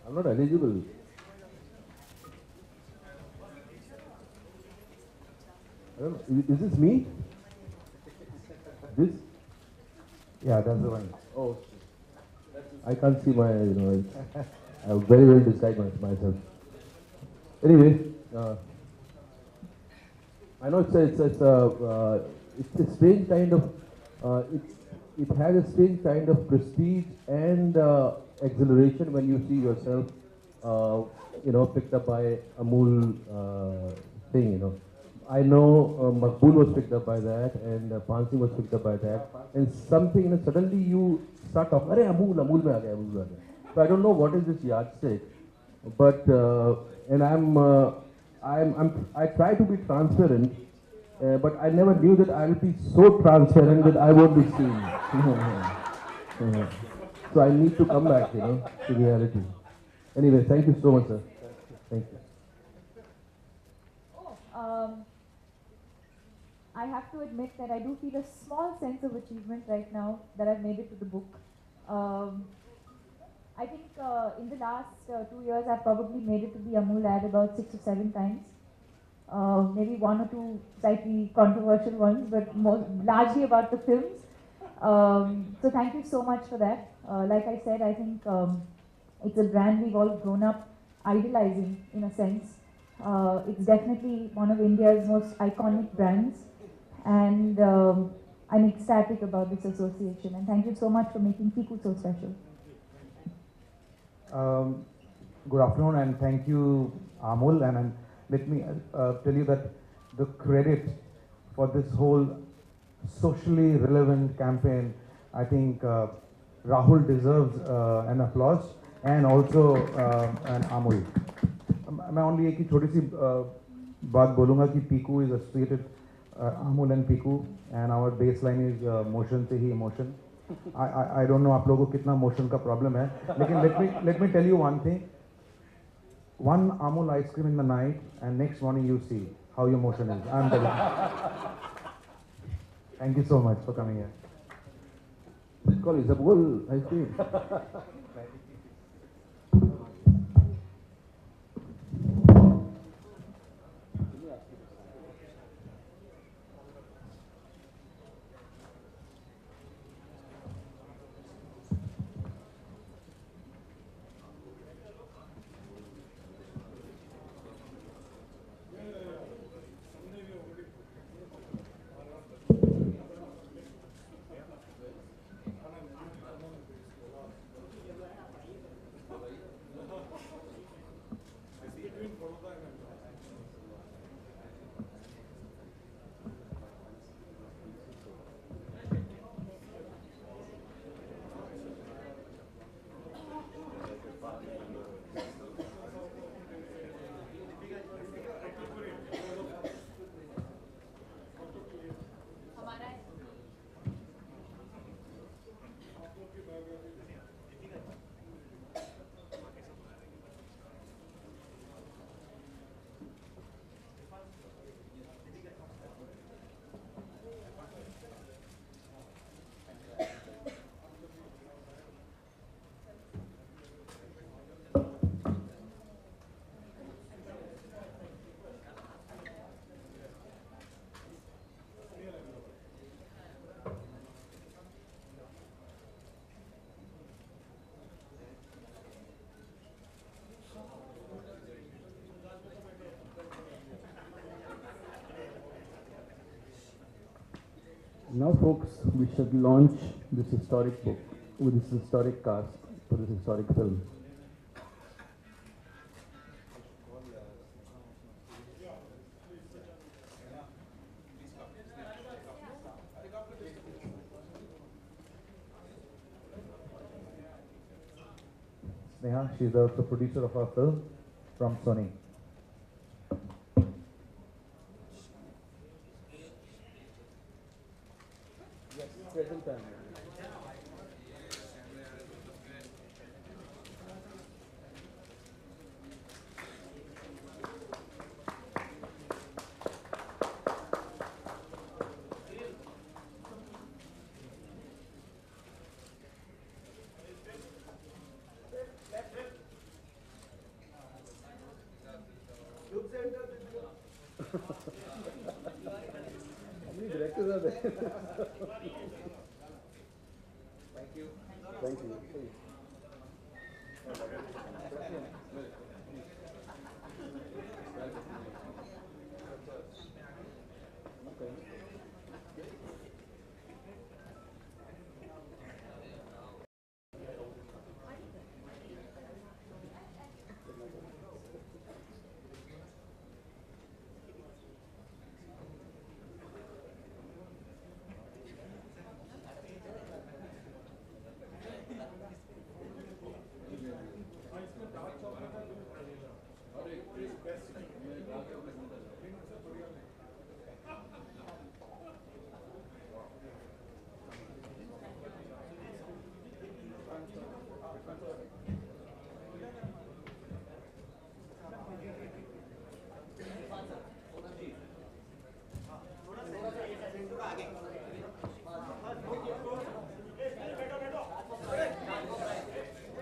I'm not eligible. I don't know. Is this me? This? Yeah, that's the one. Oh, I can't see my, I very well describe myself. Anyway, I know it's a strange kind of, it has a strange kind of prestige and exhilaration when you see yourself, picked up by Amul thing, I know Makbul was picked up by that, and Pansi was picked up by that, and something, suddenly you start talking, Arey Amul mein aa gaya, Amul mein aa gaya. So I don't know what is this yardstick, but and I try to be transparent, but I never knew that I'll be so transparent that I won't be seen. So I need to come back, to reality. Anyway, thank you so much, sir. Thank you. I have to admit that I do feel a small sense of achievement right now that I've made it to the book. Um, I think in the last 2 years, I've probably made it to the Amul ad about 6 or 7 times. Maybe one or two slightly controversial ones, but largely about the films. So thank you so much for that. Like I said, I think it's a brand we've all grown up idolizing in a sense. It's definitely one of India's most iconic brands, and I'm ecstatic about this association. And thank you so much for making Piku so special. Good afternoon and thank you, Amul. And let me tell you that the credit for this whole socially relevant campaign, I think Rahul deserves an applause and also an Amul. मैं only एक ही छोटी सी बात बोलूँगा कि Piku is associated Amul and Piku, and our baseline is motion से ही emotion. I don't know आप लोगों को कितना motion का problem है, लेकिन let me tell you one thing. One Amul ice cream in the night, and next morning you see how your motion is. I'm telling you. Thank you so much for coming here. It's called Isabel ice cream. Now, folks, we should launch this historic book with this historic cast for this historic film. Sneha, she's the producer of our film from Sony. Yes, present time. Thank you.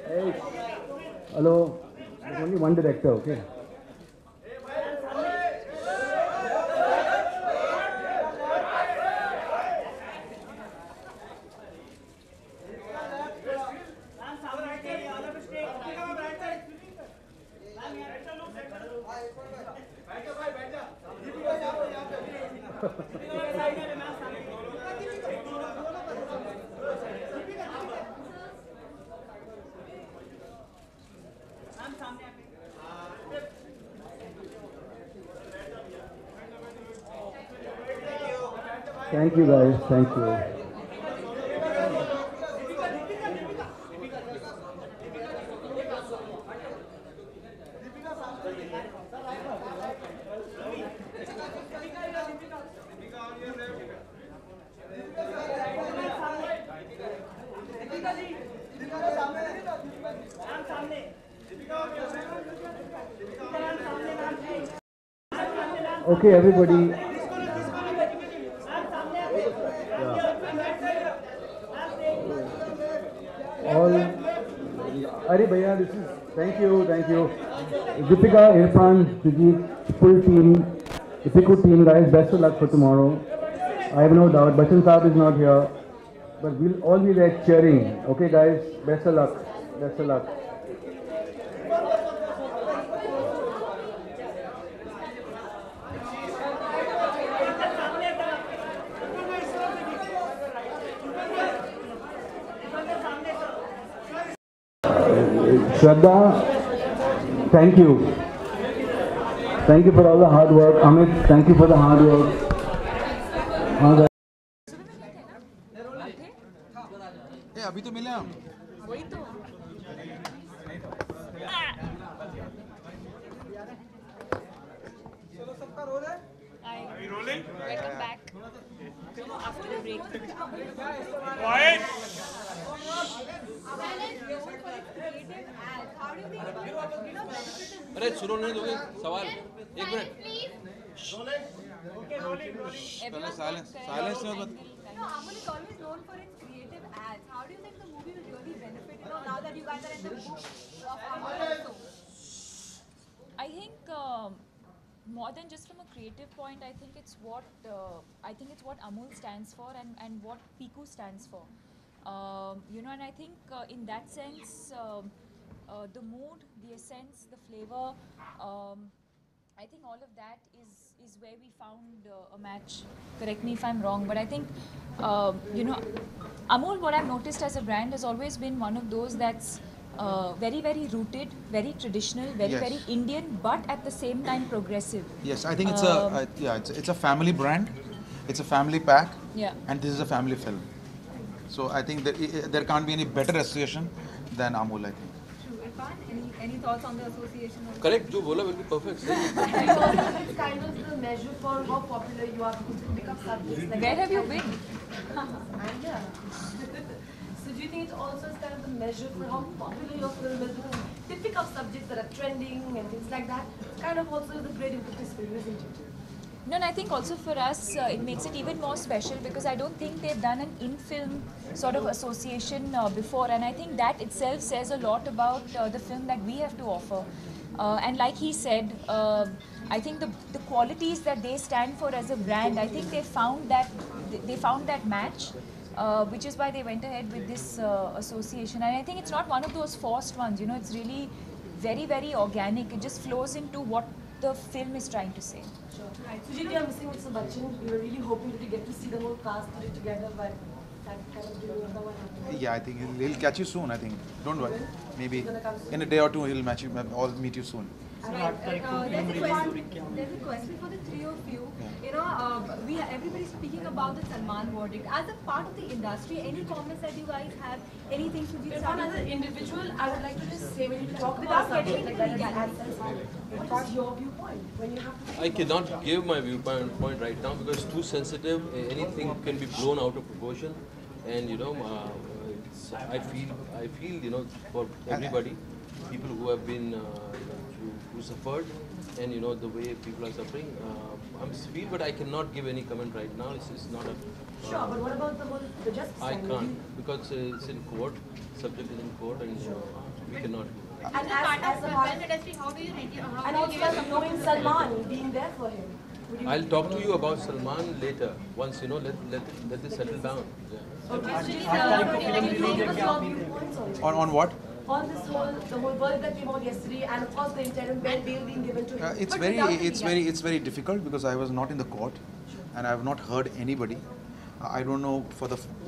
Hey, hello. There's only one director, okay? Thank you guys, thank you. Okay, everybody. All, Ari Bhaiya, this is, thank you. Deepika, Irfan, Sujit, full team, if you could team guys, best of luck for tomorrow. I have no doubt, Bachchan Saab is not here, but we'll all be there cheering. Okay guys, best of luck, best of luck. Shraddha, thank you. Thank you for all the hard work. Amit, thank you for the hard work. अभी तो मिले हम वही तो Are we rolling? welcome back after the break. Quiet! अरे सुनो नहीं दोगे सवाल एक minute Everyone silence. correct. Silence no, but- No, Amul is always known for its creative ads. How do you think the movie will really benefit, now that you guys are in the book of Amul also? I think more than just from a creative point, I think it's what Amul stands for and what Piku stands for. And I think in that sense, the mood, the essence, the flavor, I think all of that is where we found a match. Correct me if I'm wrong, but I think Amul, what I've noticed as a brand, has always been one of those that's very, very rooted, very traditional, very, Yes. very Indian, but at the same time progressive. Yes, I think it's a family brand, it's a family pack, Yeah. and this is a family film. So I think that there can't be any better association than Amul, I think. Any thoughts on the association? Correct जो बोला बिल्कुल perfect It's kind of the measure for how popular you are because you pick up subjects like Where have you been? And yeah. So do you think it's also kind of the measure for how popular your film is because they pick up subjects that are trending and things like that? It's kind of also the great impetus for you, isn't it? No, and I think also for us, it makes it even more special because I don't think they've done an in-film sort of association before, and I think that itself says a lot about the film that we have to offer. And like he said, I think the qualities that they stand for as a brand, I think they found that they found that match, which is why they went ahead with this association. And I think it's not one of those forced ones, you know, it's really very, very organic. It just flows into what the film is trying to say. Sure. Right. Sujit, you are missing Mr. Bachchan. We were really hoping to get to see the whole cast put it together, but that kind of didn't work out. Yeah, I think he'll catch you soon. I think. Don't worry. Maybe in a day or two he'll match you. All meet you soon. There's a question for the three of you. You know, everybody's speaking about the Salman verdict. As a part of the industry, any comments that you guys have? Anything to be As an individual, I would like to just say, when you talk Without about getting something into like that, legalities. what is your viewpoint when you have to? I cannot give my viewpoint right now because it's too sensitive. Anything can be blown out of proportion, and you know, I feel you know, for everybody, people who have been who suffered, and you know the way people are suffering. I'm feel, but I cannot give any comment right now. It's not a. Sure, but what about the justice? I can't because it's in court. Subject is in court, and we cannot. And as a part of industry, how do you rate and also knowing Salman, being there for him. I'll talk to you about Salman later. Once you know, let this settle down. On what? On this the whole verdict that came out yesterday, and of course the interim bail being given to him. It's very difficult because I was not in the court, and I have not heard anybody. I don't know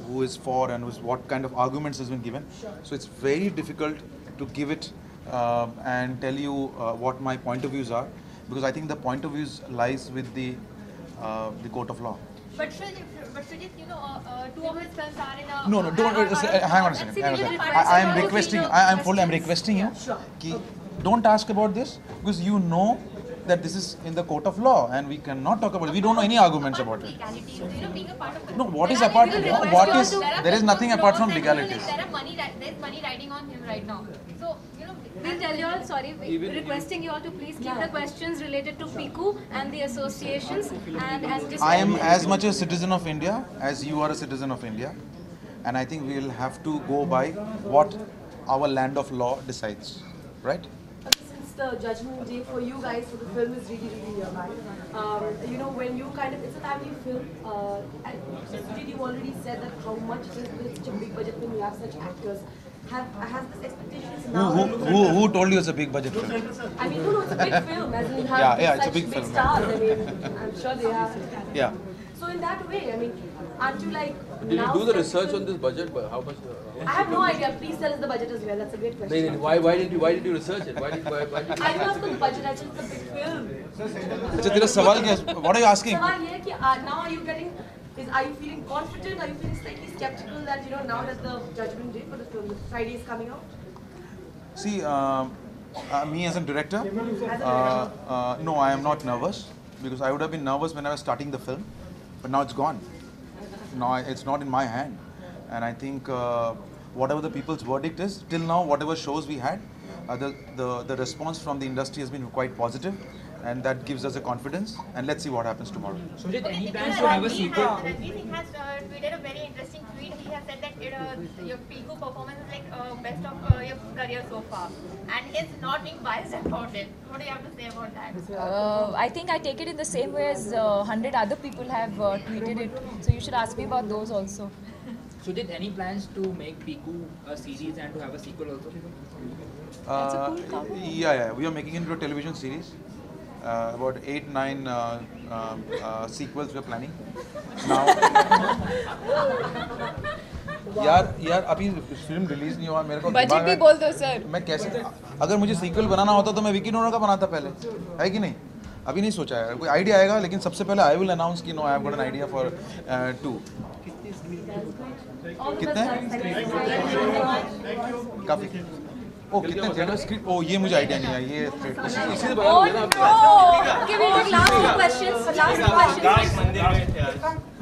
who is for and what kind of arguments has been given. So it's very difficult to give it and tell you what my point of views are, because I think the point of views lies with the court of law. But Sujit, you know, two of his films are in a... No, don't. Hang on a second. I am requesting you. Don't ask about this, because you know that this is in the court of law and we cannot talk about it. We don't know any arguments about it. No, what is apart? There is nothing apart from legalities. There's money riding on him right now. So, you know, we'll tell you all, sorry, requesting you all to please keep the questions related to PICU and the associations and just... I am as much a citizen of India as you are a citizen of India, and I think we will have to go by what our land of law decides, right? Since the judgment day for you guys for the film is really nearby, you know, when you it's a family film, and you already said that how much it's such a big budget film, you have such actors. Has this expectations now? Who told you it's a big budget film? I mean, no, it's a big film, as in have it's a big big film. stars. I mean, I'm sure they have. Yeah. So in that way, I mean, aren't you like Did you do the research on this budget? But how much? I have no idea. Please tell us the budget as well. That's a great question. Why did you research it? Why did I didn't ask for the budget. I said it's a big film. What are you asking? Now are you feeling confident? Are you feeling slightly skeptical that, you know, now that the judgment day for the film, Friday is coming out? See, me as a director, no, I am not nervous, because I would have been nervous when I was starting the film, but now it's gone. Now it's not in my hand, and I think whatever the people's verdict is, till now, whatever shows we had, the response from the industry has been quite positive. And that gives us a confidence, and let's see what happens tomorrow. So, did any plans to have a sequel? Ranveer Singh has tweeted a very interesting tweet. He has said that your PICU performance is like best of your career so far, and he's not being biased about it. What do you have to say about that? I think I take it in the same way as 100 other people have tweeted it. So you should ask me about those also. So, did any plans to make PICU a series and to have a sequel also? That's a cool cover. Yeah, we are making it into a television series. About 8-9 sequels we are planning now. यार अभी film release नहीं हुआ मेरे को budget भी बोल दो sir मैं कैसे अगर मुझे सीक्वल बनाना होता तो मैं विकी डोनर का बनाता पहले है कि नहीं अभी नहीं सोचा है कोई आइडिया आएगा लेकिन सबसे पहले आई विल अनाउंस कि no I have got an idea for 2 कितने काफी ओ कितने ज़्यादा स्क्रिप्ट ओ ये मुझे आइडिया नहीं है ये इसी से बना लेना Okay, we take last two questions.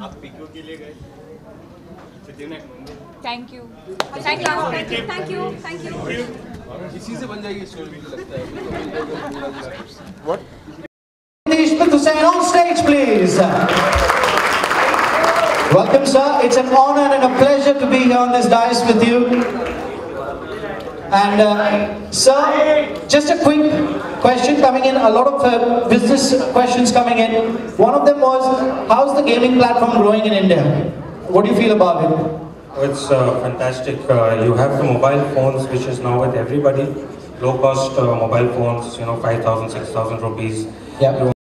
आप PICU के लिए गए सिद्धिविनायक मंदिर Thank you. Thank you. इसी से बन जाएगी स्टोरी मुझे लगता है What? Ishmat Hussain on stage, please. Welcome, sir. It's an honor and a pleasure to be here on this dais with you. And sir, just a quick question coming in, a lot of business questions coming in. One of them was, how's the gaming platform growing in India? What do you feel about it? It's fantastic. You have the mobile phones, which is now with everybody. Low cost mobile phones, 5,000, 6,000 rupees. Yeah.